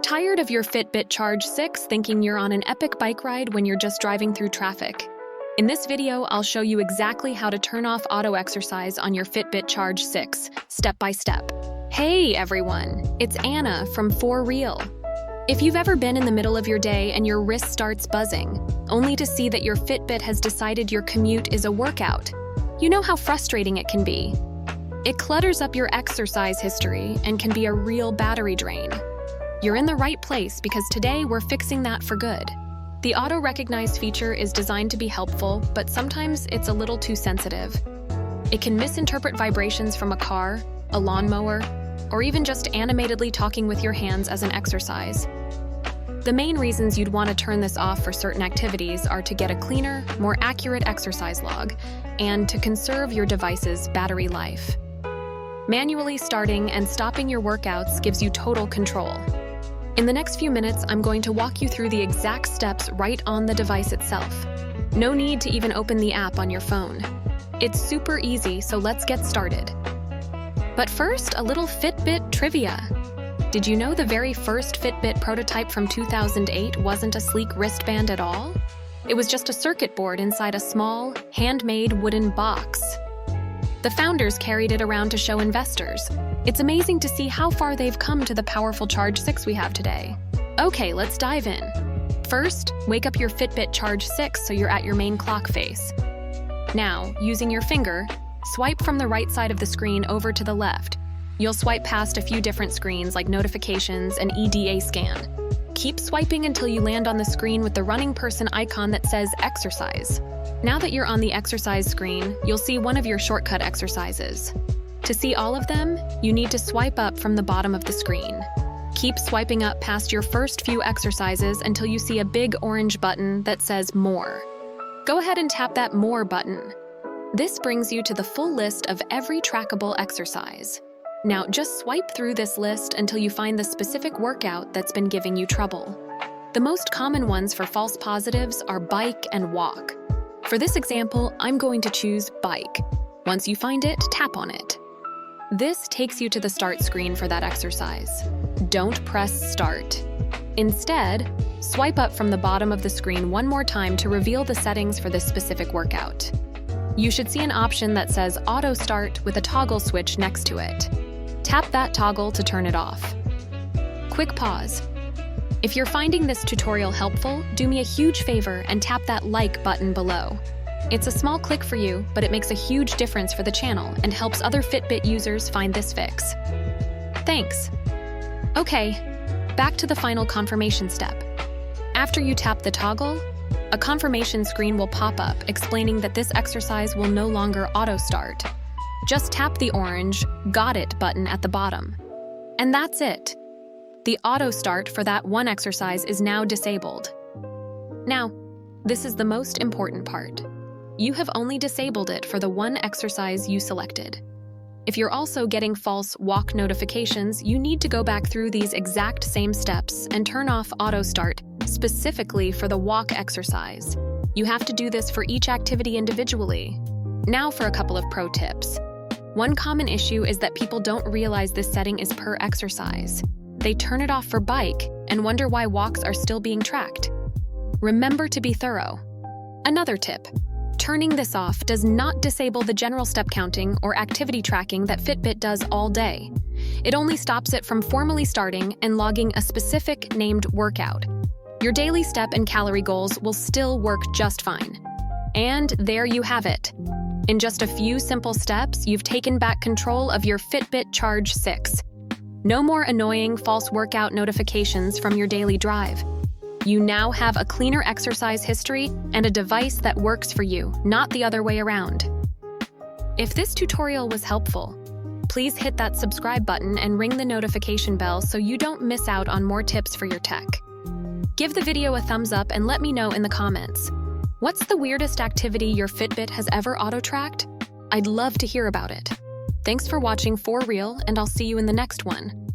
Tired of your Fitbit Charge 6 thinking you're on an epic bike ride when you're just driving through traffic? In this video, I'll show you exactly how to turn off auto exercise on your Fitbit Charge 6, step by step. Hey everyone, it's Anna from For Real. If you've ever been in the middle of your day and your wrist starts buzzing, only to see that your Fitbit has decided your commute is a workout, you know how frustrating it can be. It clutters up your exercise history and can be a real battery drain. You're in the right place because today we're fixing that for good. The auto recognize feature is designed to be helpful, but sometimes it's a little too sensitive. It can misinterpret vibrations from a car, a lawnmower, or even just animatedly talking with your hands as an exercise. The main reasons you'd want to turn this off for certain activities are to get a cleaner, more accurate exercise log, and to conserve your device's battery life. Manually starting and stopping your workouts gives you total control. In the next few minutes, I'm going to walk you through the exact steps right on the device itself. No need to even open the app on your phone. It's super easy, so let's get started. But first, a little Fitbit trivia. Did you know the very first Fitbit prototype from 2008 wasn't a sleek wristband at all? It was just a circuit board inside a small, handmade wooden box. The founders carried it around to show investors. It's amazing to see how far they've come to the powerful Charge 6 we have today. Okay, let's dive in. First, wake up your Fitbit Charge 6 so you're at your main clock face. Now, using your finger, swipe from the right side of the screen over to the left. You'll swipe past a few different screens like notifications and EDA scan. Keep swiping until you land on the screen with the running person icon that says exercise. Now that you're on the exercise screen, you'll see one of your shortcut exercises. To see all of them, you need to swipe up from the bottom of the screen. Keep swiping up past your first few exercises until you see a big orange button that says More. Go ahead and tap that More button. This brings you to the full list of every trackable exercise. Now just swipe through this list until you find the specific workout that's been giving you trouble. The most common ones for false positives are bike and walk. For this example, I'm going to choose bike. Once you find it, tap on it. This takes you to the start screen for that exercise. Don't press start. Instead, swipe up from the bottom of the screen one more time to reveal the settings for this specific workout. You should see an option that says Auto Start with a toggle switch next to it. Tap that toggle to turn it off. Quick pause. If you're finding this tutorial helpful, do me a huge favor and tap that like button below. It's a small click for you, but it makes a huge difference for the channel and helps other Fitbit users find this fix. Thanks. Okay, back to the final confirmation step. After you tap the toggle, a confirmation screen will pop up explaining that this exercise will no longer auto-start. Just tap the orange Got It button at the bottom. And that's it. The auto-start for that one exercise is now disabled. Now, this is the most important part. You have only disabled it for the one exercise you selected. If you're also getting false walk notifications, you need to go back through these exact same steps and turn off auto start specifically for the walk exercise. You have to do this for each activity individually. Now for a couple of pro tips. One common issue is that people don't realize this setting is per exercise. They turn it off for bike and wonder why walks are still being tracked. Remember to be thorough. Another tip. Turning this off does not disable the general step counting or activity tracking that Fitbit does all day. It only stops it from formally starting and logging a specific named workout. Your daily step and calorie goals will still work just fine. And there you have it. In just a few simple steps, you've taken back control of your Fitbit Charge 6. No more annoying false workout notifications from your daily drive. You now have a cleaner exercise history and a device that works for you, not the other way around. If this tutorial was helpful, please hit that subscribe button and ring the notification bell so you don't miss out on more tips for your tech. Give the video a thumbs up and let me know in the comments. What's the weirdest activity your Fitbit has ever auto-tracked? I'd love to hear about it. Thanks for watching For Real, and I'll see you in the next one.